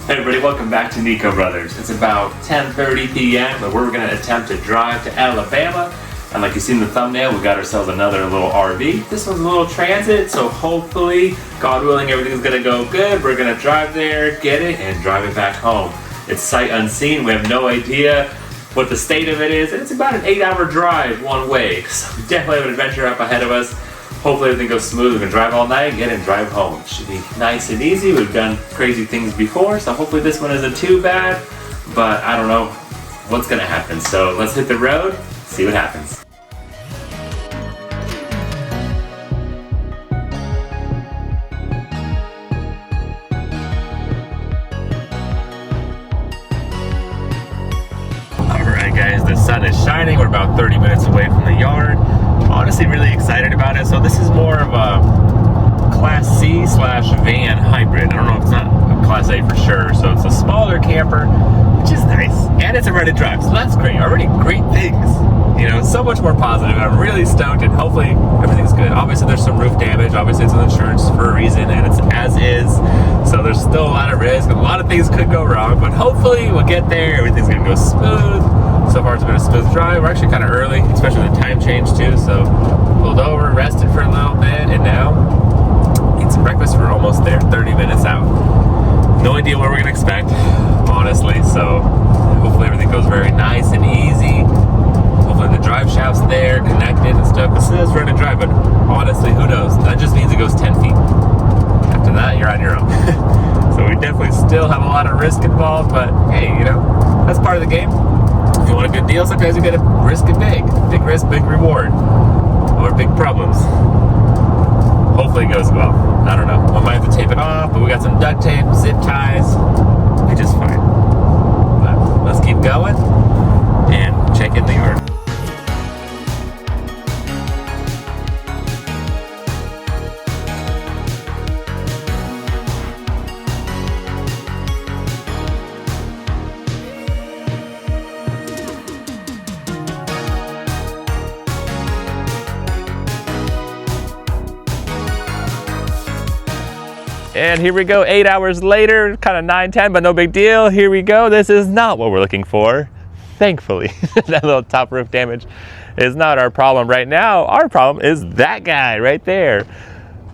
Hey everybody, welcome back to Nico Brothers. It's about 10:30 p.m. and we're going to attempt to drive to Alabama. And like you see in the thumbnail, we got ourselves another little RV. This one's a little transit, so hopefully, God willing, everything's going to go good. We're going to drive there, get it, and drive it back home. It's sight unseen. We have no idea what the state of it is. And it's about an 8-hour drive one way. So we definitely have an adventure up ahead of us. Hopefully everything goes smooth. We can drive all night, get in, drive home. It should be nice and easy. We've done crazy things before, so hopefully this one isn't too bad. But I don't know what's gonna happen. So let's hit the road, see what happens. Alright guys, the sun is shining. We're about 30 minutes away from the yard. Honestly really excited about it. So this is more of a Class C / van hybrid. I don't know if it's not a Class A for sure. So it's a smaller camper, which is nice. And it's a ready drive, so that's great. Already great things. You know, so much more positive. I'm really stoked and hopefully everything's good. Obviously there's some roof damage. Obviously it's an insurance for a reason and it's as is. So there's still a lot of risk. A lot of things could go wrong, but hopefully we'll get there. Everything's gonna go smooth. So far it's been a smooth drive. We're actually kind of early, especially the time change too. So pulled over, rested for a little bit, and now eat some breakfast. We're almost there, 30 minutes out. No idea what we're gonna expect, honestly. So hopefully everything goes very nice and easy. Hopefully the drive shaft's there, connected and stuff. It says ready to drive, but honestly, who knows? That just means it goes 10 feet. After that, you're on your own. So we definitely still have a lot of risk involved, but hey, you know, that's part of the game. If you want a good deal, sometimes you gotta risk it big. Big risk, big reward. Or big problems. Hopefully it goes well. I don't know. We might have to tape it off, but we got some duct tape, zip ties. It'll be just fine. But let's keep going and check in the yard. And here we go, 8 hours later, kind of 9-10, but no big deal. Here we go. This is not what we're looking for, thankfully. That little top roof damage is not our problem right now. Our problem is that guy right there.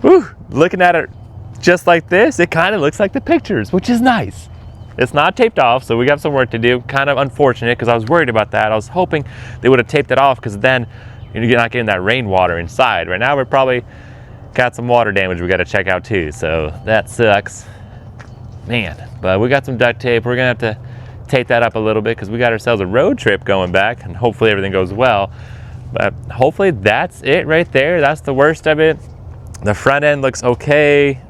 Whew. Looking at it just like this, it kind of looks like the pictures, which is nice. It's not taped off, so we got some work to do. Kind of unfortunate, because I was worried about that. I was hoping they would have taped it off, because then you're not getting that rainwater inside. Right now, we're probably got some water damage we got to check out too, so that sucks, man. But we got some duct tape. We're gonna have to tape that up a little bit because we got ourselves a road trip going back, and hopefully everything goes well. But hopefully that's it right there. That's the worst of it. The front end looks okay,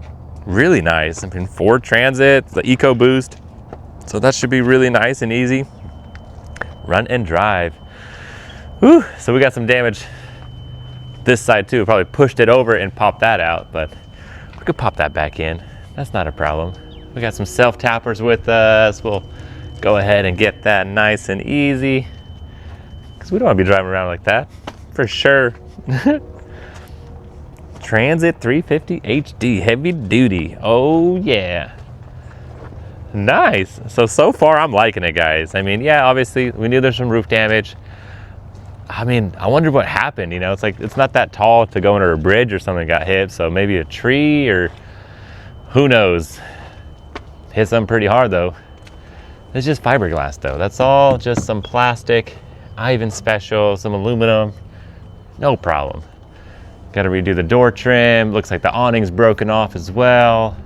really nice. I mean, Ford Transit, the EcoBoost, so that should be really nice and easy. Run and drive. Whew. So we got some damage this side too. Probably pushed it over and popped that out, but we could pop that back in. That's not a problem. We got some self-tappers with us. We'll go ahead and get that nice and easy, because we don't want to be driving around like that, for sure. Transit 350 HD, heavy duty. Oh yeah. Nice. So far I'm liking it, guys. I mean, yeah, obviously we knew there's some roof damage. I mean, I wonder what happened, you know? It's like, it's not that tall to go under a bridge or something got hit, so maybe a tree or who knows. Hit something pretty hard though. It's just fiberglass though. That's all just some plastic, Ivan Special, some aluminum, no problem. Got to redo the door trim. Looks like the awning's broken off as well.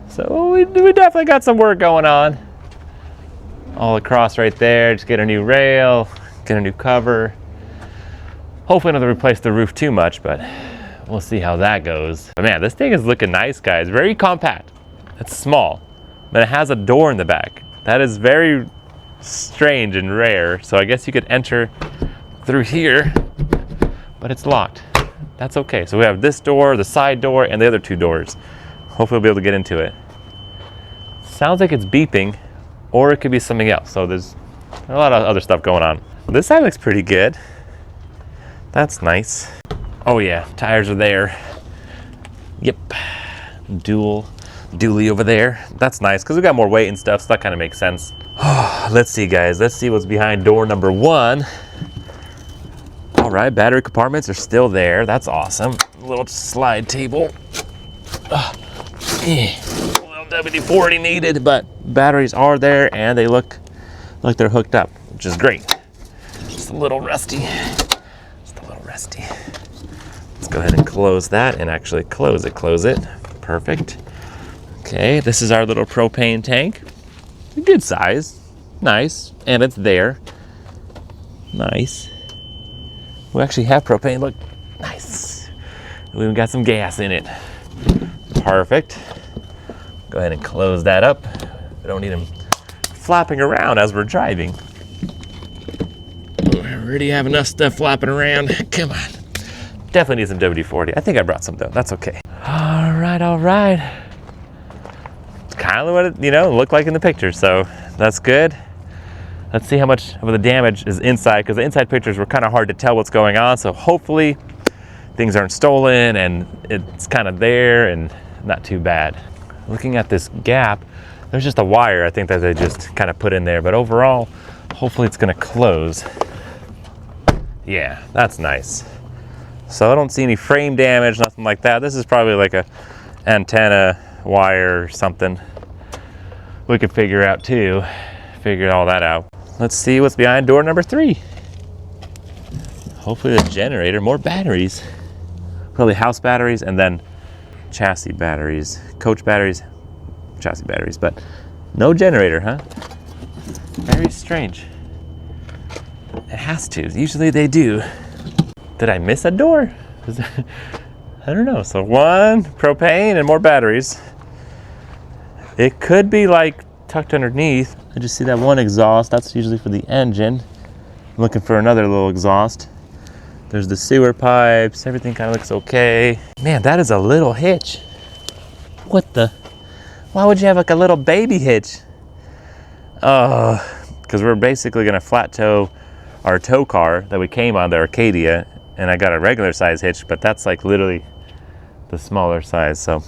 So we definitely got some work going on. All across right there, just get a new rail, get a new cover. Hopefully not to replace the roof too much, but we'll see how that goes. But man, this thing is looking nice, guys. Very compact. It's small, but it has a door in the back. That is very strange and rare. So I guess you could enter through here, but it's locked. That's okay. So we have this door, the side door, and the other two doors. Hopefully we'll be able to get into it. Sounds like it's beeping, or it could be something else. So there's a lot of other stuff going on. This side looks pretty good. That's nice. Oh yeah, tires are there. Yep, dual dually over there. That's nice because we got more weight and stuff, so that kind of makes sense. Let's see, guys. Let's see what's behind door number 1. All right, battery compartments are still there. That's awesome. A little slide table. A little WD-40 needed, but batteries are there and they look like they're hooked up, which is great. Just a little rusty. Just a little rusty. Let's go ahead and close that and actually close it. Perfect. Okay, this is our little propane tank. Good size. Nice. And it's there. Nice. We actually have propane. Look. Nice. We even got some gas in it. Perfect. Go ahead and close that up. We don't need them flapping around as we're driving. We already have enough stuff flapping around. Come on. Definitely need some WD-40. I think I brought some though. That's okay. All right. It's kind of what it, looked like in the picture. So that's good. Let's see how much of the damage is inside, because the inside pictures were kind of hard to tell what's going on. So hopefully things aren't stolen and it's kind of there and not too bad. Looking at this gap, there's just a wire I think that they just kind of put in there, but overall, hopefully it's gonna close. Yeah, that's nice. So I don't see any frame damage, nothing like that. This is probably like a antenna wire or something. We could figure out too, figure all that out. Let's see what's behind door number 3. Hopefully the generator, more batteries. Probably house batteries and then chassis batteries, coach batteries, chassis batteries, but no generator, huh? Very strange. It has to, usually they do. Did I miss a door? I don't know. So 1 propane and more batteries. It could be like tucked underneath. I just see that 1 exhaust. That's usually for the engine. I'm looking for another little exhaust. There's the sewer pipes. Everything kind of looks okay. Man, that is a little hitch. What the? Why would you have like a little baby hitch? Because we're basically gonna flat tow our tow car that we came on, the Arcadia, and I got a regular size hitch, but that's like literally the smaller size. So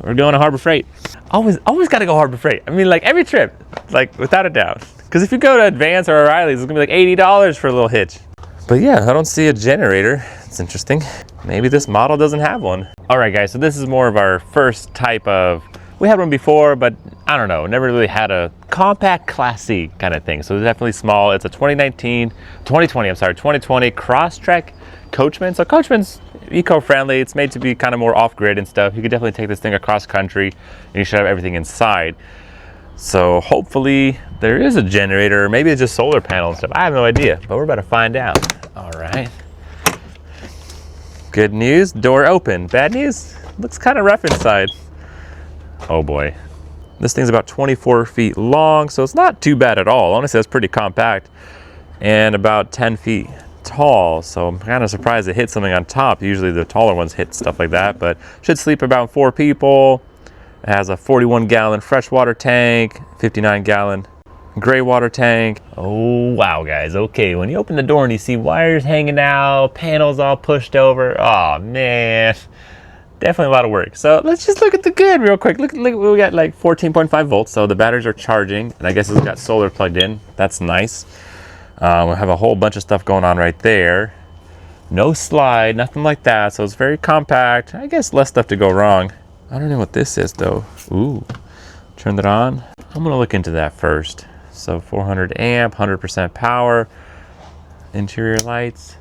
we're going to Harbor Freight. Always got to go Harbor Freight. I mean, like every trip, like without a doubt. Because if you go to Advance or O'Reilly's, it's gonna be like $80 for a little hitch. But yeah, I don't see a generator. It's interesting. Maybe this model doesn't have one. All right, guys, so this is more of our first type of, we had one before, but I don't know, never really had a compact Class C kind of thing. So it's definitely small. It's a 2020 CrossTrek Coachman. So Coachman's eco-friendly. It's made to be kind of more off-grid and stuff. You could definitely take this thing across country and you should have everything inside. So hopefully there is a generator, maybe it's just solar panel and stuff. I have no idea, but we're about to find out. All right. Good news, door open. Bad news, looks kind of rough inside. Oh boy. This thing's about 24 feet long, so it's not too bad at all. Honestly, that's pretty compact and about 10 feet tall. So I'm kind of surprised it hit something on top. Usually the taller ones hit stuff like that, but should sleep about 4 people. It has a 41-gallon freshwater tank, 59-gallon gray water tank. Oh, wow, guys. Okay, when you open the door and you see wires hanging out, panels all pushed over, oh, man. Definitely a lot of work. So let's just look at the good real quick. Look, we got like 14.5 volts, so the batteries are charging, and I guess it's got solar plugged in. That's nice. We have a whole bunch of stuff going on right there. No slide, nothing like that, so it's very compact. I guess less stuff to go wrong. I don't know what this is though. Ooh, turn that on. I'm gonna look into that first. So 400 amp, 100% power, interior lights.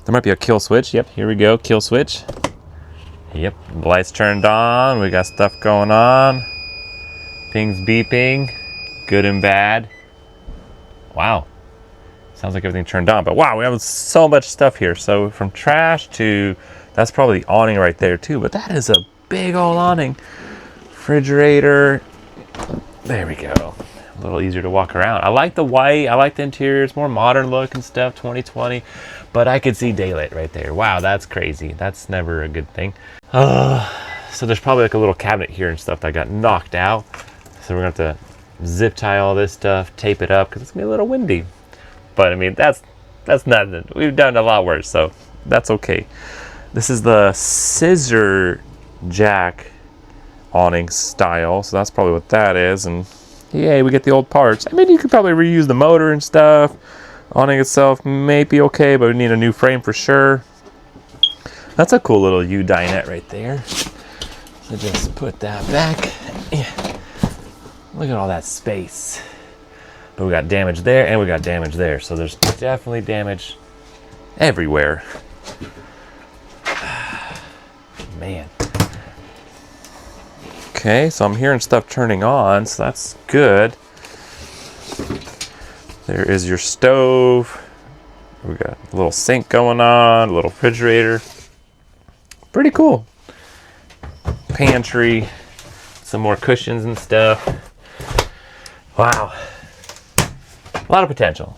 There might be a kill switch. Yep, here we go, kill switch. Yep, the lights turned on. We got stuff going on. Things beeping, good and bad. Wow, sounds like everything turned on, but wow, we have so much stuff here. So from trash to, that's probably the awning right there too, but that is a big old awning. Refrigerator, there we go. A little easier to walk around. I like the white, I like the interior, it's more modern look and stuff, 2020, but I could see daylight right there. Wow, that's crazy. That's never a good thing. So there's probably like a little cabinet here and stuff that got knocked out. So we're gonna have to zip tie all this stuff, tape it up, because it's gonna be a little windy. But I mean, that's nothing. We've done a lot worse, so that's okay. This is the scissor jack awning style, so that's probably what that is. And yay, we get the old parts. I mean, you could probably reuse the motor and stuff. Awning itself may be okay, but we need a new frame for sure. That's a cool little U dinette right there. So just put that back. Yeah. Look at all that space. But we got damage there and we got damage there. So there's definitely damage everywhere. Man. Okay, so I'm hearing stuff turning on, so that's good. There is your stove. We got a little sink going on, a little refrigerator. Pretty cool. Pantry, some more cushions and stuff. Wow. A lot of potential.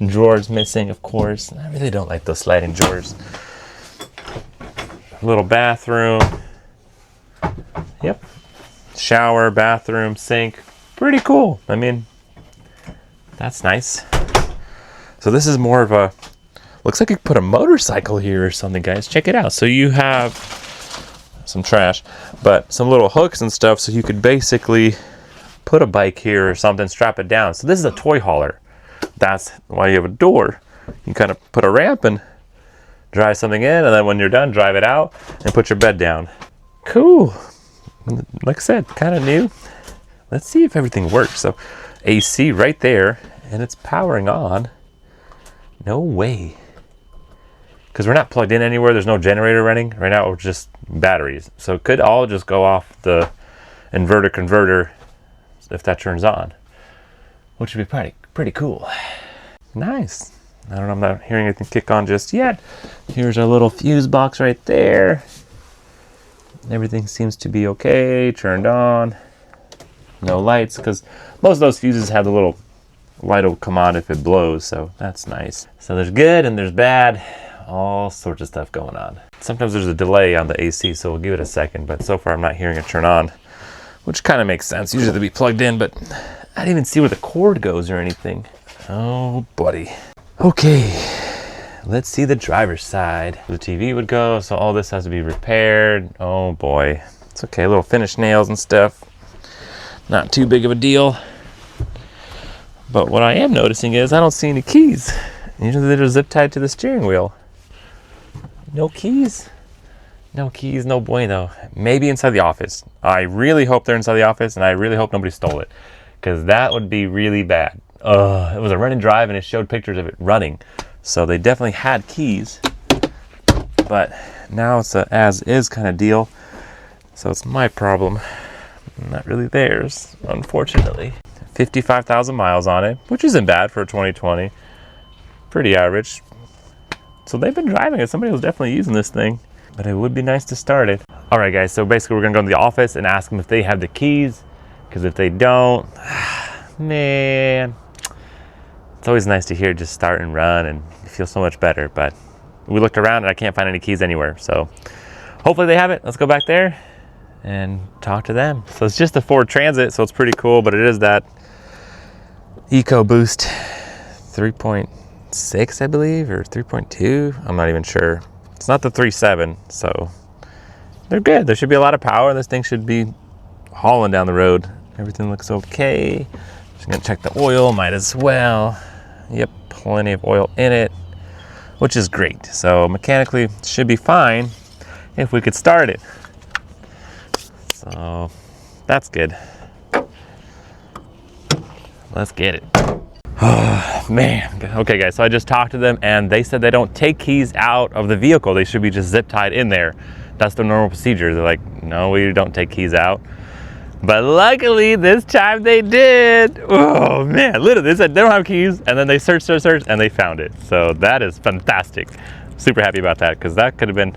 Drawers missing, of course. I really don't like those sliding drawers. Little bathroom. Yep. Shower, bathroom, sink. Pretty cool. I mean, that's nice. So this is more of a, looks like you could put a motorcycle here or something, guys. Check it out. So you have some trash, but some little hooks and stuff, so you could basically put a bike here or something, strap it down. So this is a toy hauler. That's why you have a door. You kind of put a ramp and drive something in, and then when you're done, drive it out and put your bed down. Cool. Like I said, kind of new. Let's see if everything works. So AC right there, and it's powering on. No way. Because we're not plugged in anywhere. There's no generator running. Right now, it's just batteries. So it could all just go off the inverter converter if that turns on, which would be pretty cool. Nice. I don't know, I'm not hearing anything kick on just yet. Here's our little fuse box right there. Everything seems to be okay, turned on. No lights, because most of those fuses have the little light will come on if it blows, so that's nice. So there's good and there's bad, all sorts of stuff going on. Sometimes there's a delay on the AC, so we'll give it a second, but so far I'm not hearing it turn on, which kind of makes sense. Usually they'll be plugged in, but I didn't even see where the cord goes or anything. Oh, buddy. Okay, let's see the driver's side. The TV would go, so all this has to be repaired. Oh boy. It's okay, little finished nails and stuff. Not too big of a deal. But what I am noticing is I don't see any keys. Usually they're zip tied to the steering wheel. No keys. No keys, no bueno. Maybe inside the office. I really hope they're inside the office, and I really hope nobody stole it, because that would be really bad. It was a run and drive, and it showed pictures of it running. So they definitely had keys, but now it's a as-is kind of deal. So it's my problem, not really theirs, unfortunately. 55,000 miles on it, which isn't bad for a 2020. Pretty average. So they've been driving it. Somebody was definitely using this thing, but it would be nice to start it. All right, guys, so basically we're gonna go to the office and ask them if they have the keys, because if they don't, man, it's always nice to hear just start and run, and you feel so much better. But we looked around and I can't find any keys anywhere, so hopefully they have it. Let's go back there and talk to them. So it's just a Ford Transit, so it's pretty cool, but it is that EcoBoost 3.6, I believe, or 3.2. I'm not even sure. It's not the 3.7, so they're good. There should be a lot of power. This thing should be hauling down the road. Everything looks okay. Just gonna check the oil, might as well. Yep, plenty of oil in it, which is great. So mechanically it should be fine if we could start it. So that's good. Let's get it. Oh, man. Okay, guys, so I just talked to them and they said they don't take keys out of the vehicle. They should be just zip tied in there. That's the normal procedure. They're like, no, we don't take keys out. But luckily this time they did. Oh man, literally they said they don't have keys, and then they searched and they found it. So that is fantastic. Super happy about that, because that could have been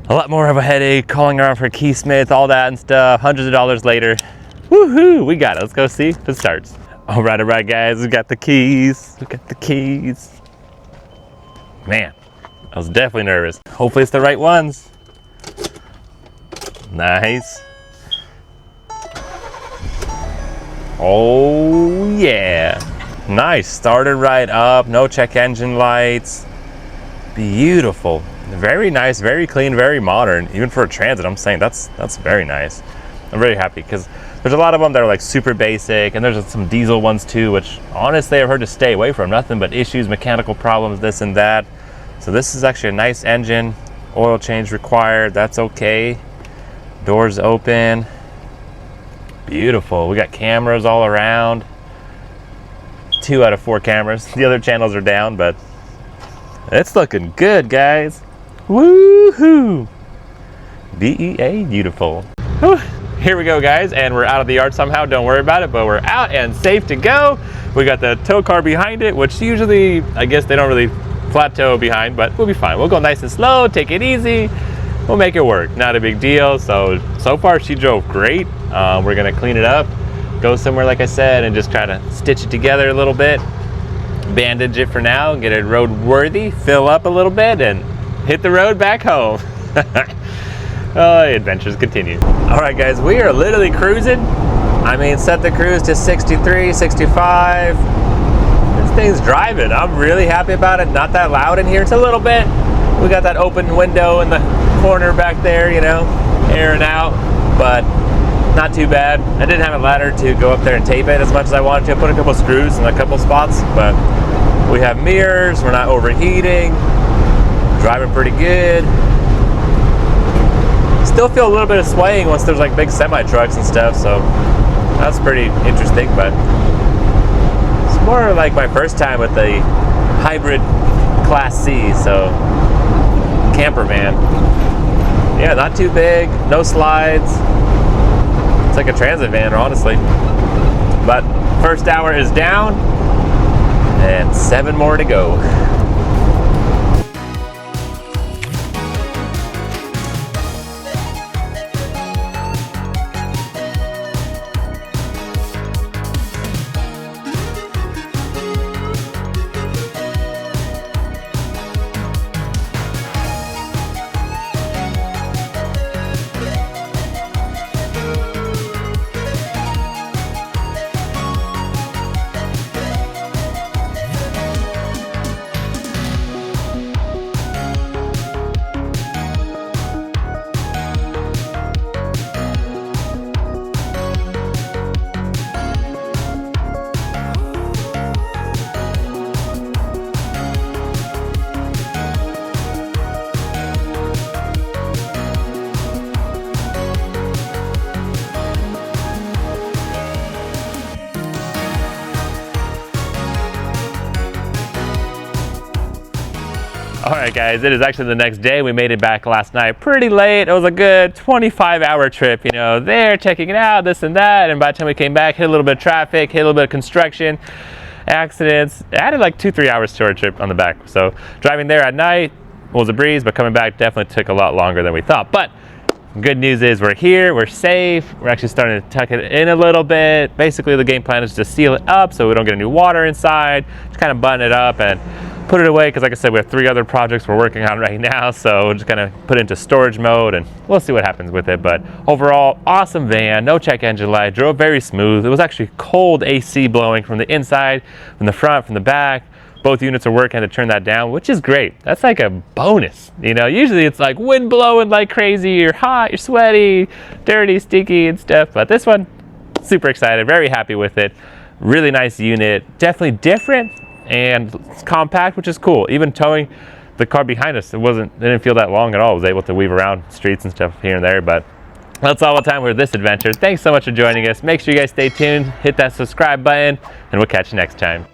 a lot more of a headache, calling around for a keysmith, all that and stuff, hundreds of dollars later. Woohoo, we got it. Let's go see if it starts. All right, guys, we got the keys. We got the keys. Man, I was definitely nervous. Hopefully it's the right ones. Nice. Oh yeah, nice. Started right up, no check engine lights. Beautiful. Very nice, very clean, very modern. Even for a Transit, I'm saying that's very nice. I'm very happy because there's a lot of them that are like super basic, and there's some diesel ones too, which honestly I've heard to stay away from. Nothing but issues, mechanical problems, this and that. So this is actually a nice engine. Oil change required, that's okay. Doors open. Beautiful. We got cameras all around. 2 out of 4 cameras. The other channels are down, but it's looking good, guys. Woohoo! BEA, beautiful. Whew. Here we go, guys, and we're out of the yard somehow. Don't worry about it, but we're out and safe to go. We got the tow car behind it, which usually, I guess they don't really flat tow behind, but we'll be fine. We'll go nice and slow, take it easy. We'll make it work. Not a big deal. So far she drove great. We're gonna clean it up, go somewhere, like I said, and just try to stitch it together a little bit. Bandage it for now, get it road worthy, fill up a little bit, and hit the road back home. Adventures continue. All right, guys, we are literally cruising. I mean, set the cruise to 63, 65. This thing's driving. I'm really happy about it. Not that loud in here. It's a little bit. We got that open window in the corner back there, you know, airing out, but not too bad. I didn't have a ladder to go up there and tape it as much as I wanted to. I put a couple screws in a couple spots, but we have mirrors. We're not overheating. Driving pretty good. Still feel a little bit of swaying once there's like big semi trucks and stuff, so that's pretty interesting. But it's more like my first time with the hybrid Class C, so camper van. Yeah, not too big, no slides. It's like a transit van, honestly. But first hour is down, and 7 more to go. Alright guys, it is actually the next day. We made it back last night pretty late. It was a good 25-hour trip, you know, there, checking it out, this and that, and by the time we came back, hit a little bit of traffic, hit a little bit of construction, accidents. It added like 2-3 hours to our trip on the back. So driving there at night was a breeze, but coming back definitely took a lot longer than we thought. But good news is we're here, we're safe, we're actually starting to tuck it in a little bit. Basically the game plan is to seal it up so we don't get any water inside, just kind of button it up and put it away, because like I said, we have 3 other projects we're working on right now, so we're just gonna put it into storage mode and we'll see what happens with it. But overall, awesome van, no check engine light, drove very smooth. It was actually cold AC blowing from the inside, from the front, from the back. Both units are working to turn that down, which is great. That's like a bonus, you know. Usually it's like wind blowing like crazy, you're hot, you're sweaty, dirty, sticky and stuff, but this one, super excited, very happy with it. Really nice unit, definitely different and compact, which is cool. Even towing the car behind us, it didn't feel that long at all. I was able to weave around streets and stuff here and there. But that's all the time with this adventure. Thanks so much for joining us. Make sure you guys stay tuned, hit that subscribe button, and we'll catch you next time.